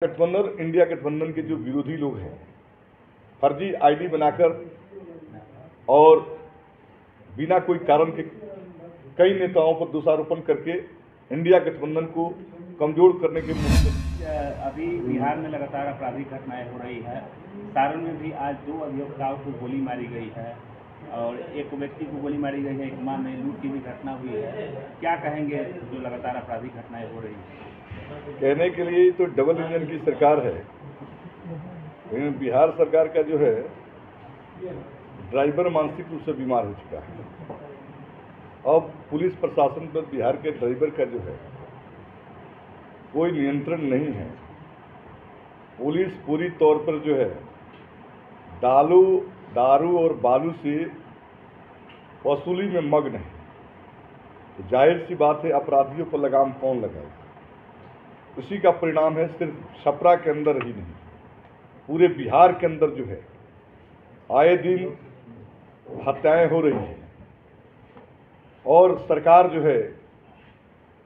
गठबंधन इंडिया गठबंधन के जो विरोधी लोग हैं, फर्जी आईडी बनाकर और बिना कोई कारण के कई नेताओं पर दोषारोपण करके इंडिया गठबंधन को कमजोर करने के अभी बिहार में लगातार आपराधिक घटनाएं हो रही है। सारण में भी आज 2 अभियुक्ताओं को गोली मारी गई है और एक व्यक्ति को गोली मारी गई है, एक मां में लूट की भी घटना हुई है। क्या कहेंगे जो लगातार आपराधिक घटनाएं हो रही है? कहने के लिए तो डबल इंजन की सरकार है, लेकिन बिहार सरकार का जो है ड्राइवर मानसिक रूप से बीमार हो चुका है। अब पुलिस प्रशासन पर बिहार के ड्राइवर का जो है कोई नियंत्रण नहीं है। पुलिस पूरी तौर पर जो है दारू और बालू से वसूली में मग्न है। तो जाहिर सी बात है, अपराधियों पर लगाम कौन लगाएगा? उसी का परिणाम है सिर्फ छपरा के अंदर ही नहीं, पूरे बिहार के अंदर जो है आए दिन हत्याएं हो रही हैं और सरकार जो है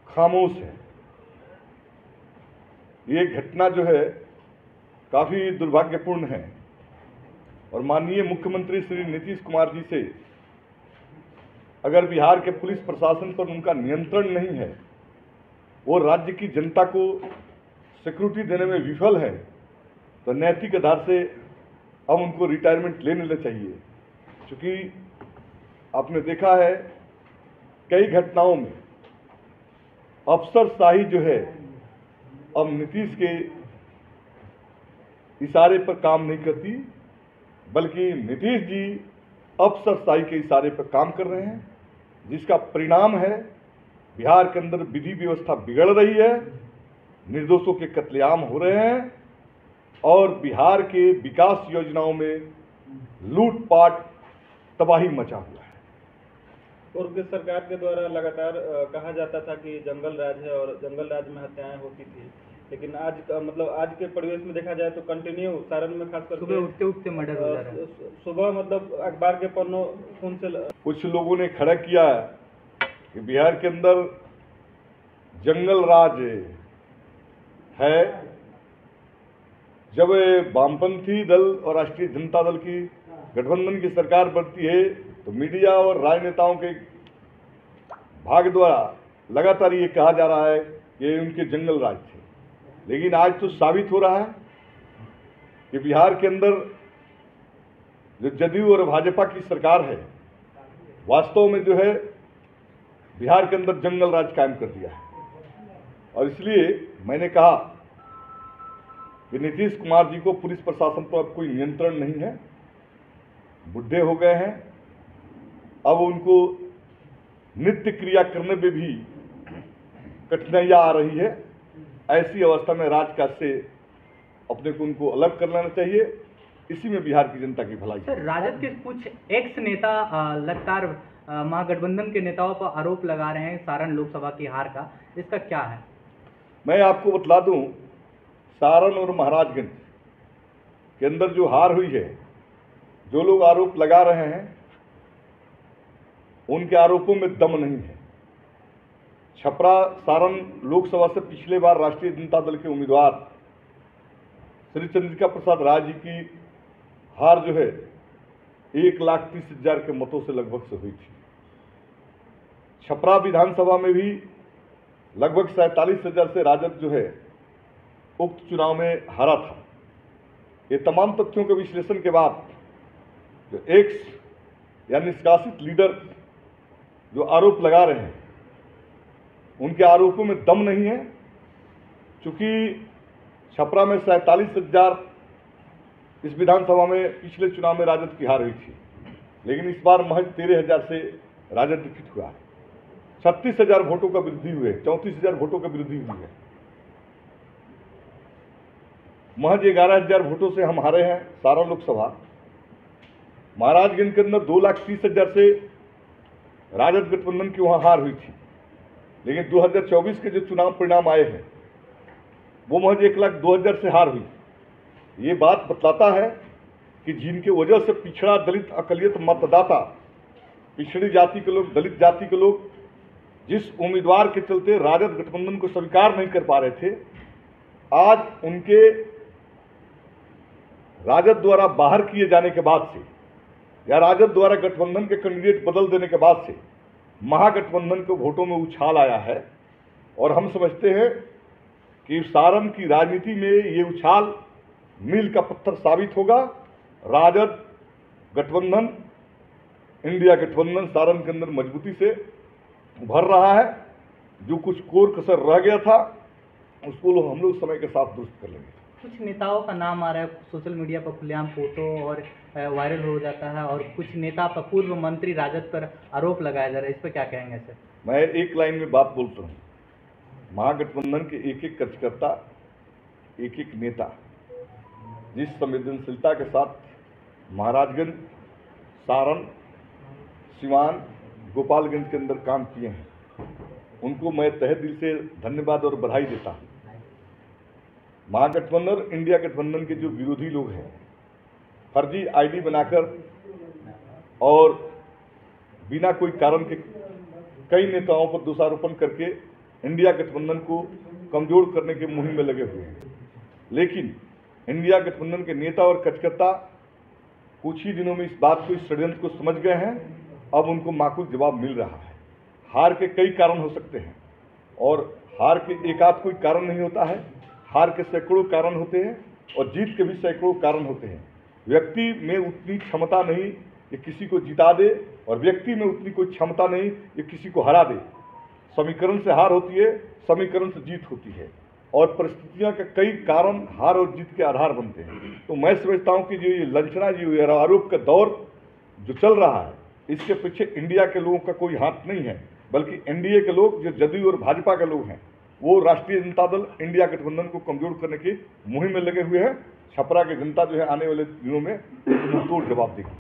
खामोश है। ये घटना जो है काफ़ी दुर्भाग्यपूर्ण है और माननीय मुख्यमंत्री श्री नीतीश कुमार जी से अगर बिहार के पुलिस प्रशासन पर उनका नियंत्रण नहीं है, वो राज्य की जनता को सिक्योरिटी देने में विफल है, तो नैतिक आधार से अब उनको रिटायरमेंट ले लेना चाहिए। क्योंकि आपने देखा है कई घटनाओं में अफसरशाही जो है अब नीतीश के इशारे पर काम नहीं करती, बल्कि नीतीश जी अफसरशाही के इशारे पर काम कर रहे हैं, जिसका परिणाम है बिहार के अंदर विधि व्यवस्था बिगड़ रही है, निर्दोषों के कत्लेआम हो रहे हैं और बिहार के विकास योजनाओं में लूटपाट तबाही मचा हुआ है। पूर्व सरकार के द्वारा लगातार कहा जाता था कि जंगल राज है और जंगल राज में हत्याएं होती थी, लेकिन आज के परिवेश में देखा जाए तो कंटिन्यू सारण में खासकर सुबह उठते मर्डर हो जा रहा है। सुबह अखबार के पन्नों खून से कुछ लोगों ने खड़ा किया कि बिहार के अंदर जंगल राज है। जब वामपंथी दल और राष्ट्रीय जनता दल की गठबंधन की सरकार बनती है तो मीडिया और राजनेताओं के भाग द्वारा लगातार ये कहा जा रहा है कि उनके जंगल राज थे, लेकिन आज तो साबित हो रहा है कि बिहार के अंदर जो जदयू और भाजपा की सरकार है, वास्तव में जो है बिहार के अंदर जंगल राज कायम कर दिया है। और इसलिए मैंने कहा कि नीतीश कुमार जी को पुलिस प्रशासन पर अब कोई नियंत्रण नहीं है, बुढ़े हो गए हैं, अब उनको नित्य क्रिया करने में भी कठिनाइयां आ रही है। ऐसी अवस्था में राजकाज से अपने को उनको अलग कर लेना चाहिए। इसी में बिहार की जनता की भलाई। सर, राजद के कुछ एक्स नेता लगातार महागठबंधन के नेताओं पर आरोप लगा रहे हैं सारण लोकसभा की हार का, इसका क्या है? मैं आपको बतला दूं, सारण और महाराजगंज के अंदर जो हार हुई है, जो लोग आरोप लगा रहे हैं उनके आरोपों में दम नहीं है। छपरा सारण लोकसभा से पिछले बार राष्ट्रीय जनता दल के उम्मीदवार श्री चंद्रिका प्रसाद राय जी की हार जो है 1,30,000 के मतों से लगभग से हुई थी। छपरा विधानसभा में भी लगभग 47,000 से राजद जो है उक्त चुनाव में हारा था। ये तमाम तथ्यों के विश्लेषण के बाद जो एक्स या निष्कासित लीडर जो आरोप लगा रहे हैं, उनके आरोपों में दम नहीं है। चूंकि छपरा में 47,000 इस विधानसभा में पिछले चुनाव में राजद की हार हुई थी, लेकिन इस बार महज 13,000 से राजद डिफीट हुआ है। 36,000 वोटों का वृद्धि हुई है, 34,000 वोटों का वृद्धि हुई है। महज 11,000 वोटों से हम हारे हैं सारण लोकसभा। महाराजगंज के अंदर 2,30,000 से राजद गठबंधन की वहां हार हुई थी, लेकिन 2024 के जो चुनाव परिणाम आए हैं वो महज 1,02,000 से हार हुई। ये बात बतलाता है कि जिनके वजह से पिछड़ा दलित अकलियत मतदाता, पिछड़ी जाति के लोग, दलित जाति के लोग जिस उम्मीदवार के चलते राजद गठबंधन को स्वीकार नहीं कर पा रहे थे, आज उनके राजद द्वारा बाहर किए जाने के बाद से या राजद द्वारा गठबंधन के कैंडिडेट बदल देने के बाद से महागठबंधन के वोटों में उछाल आया है और हम समझते हैं कि सारण की राजनीति में ये उछाल मील का पत्थर साबित होगा। राजद गठबंधन, इंडिया गठबंधन सारण के अंदर मजबूती से उभर रहा है। जो कुछ कोर कसर रह गया था उसको हम लोग समय के साथ दुरुस्त कर लेंगे। कुछ नेताओं का नाम आ रहा है सोशल मीडिया पर, खुलेआम फोटो और वायरल हो जाता है, और कुछ नेता पर, पूर्व मंत्री राजद पर आरोप लगाया जा रहा है, इस पर क्या कहेंगे सर? मैं एक लाइन में बात बोलता हूँ, महागठबंधन के एक एक कार्यकर्ता, एक एक नेता जिस संवेदनशीलता के साथ महाराजगंज, सारण, सिवान, गोपालगंज के अंदर काम किए हैं, उनको मैं तहे दिल से धन्यवाद और बधाई देता हूँ। महागठबंधन, इंडिया गठबंधन के जो विरोधी लोग हैं, फर्जी आईडी बनाकर और बिना कोई कारण के कई नेताओं पर दोषारोपण करके इंडिया गठबंधन को कमजोर करने की मुहिम में लगे हुए हैं। लेकिन इंडिया गठबंधन के नेता और कार्यकर्ता कुछ ही दिनों में इस बात को, इस षड्यंत्र को समझ गए हैं। अब उनको माकूल जवाब मिल रहा है। हार के कई कारण हो सकते हैं और हार के एक आध कोई कारण नहीं होता है। हार के सैकड़ों कारण होते हैं और जीत के भी सैकड़ों कारण होते हैं। व्यक्ति में उतनी क्षमता नहीं कि किसी को जिता दे और व्यक्ति में उतनी कोई क्षमता नहीं कि किसी को हरा दे। समीकरण से हार होती है, समीकरण से जीत होती है और परिस्थितियों के कई कारण हार और जीत के आधार बनते हैं। तो मैं समझता हूं कि जो ये लांछना, जो ये आरोप का दौर जो चल रहा है, इसके पीछे इंडिया के लोगों का कोई हाथ नहीं है, बल्कि एनडीए के लोग, जो जदयू और भाजपा के लोग हैं, वो राष्ट्रीय जनता दल इंडिया गठबंधन को कमजोर करने की मुहिम में लगे हुए हैं। छपरा की जनता जो है आने वाले दिनों में तोड़ जवाब देगी।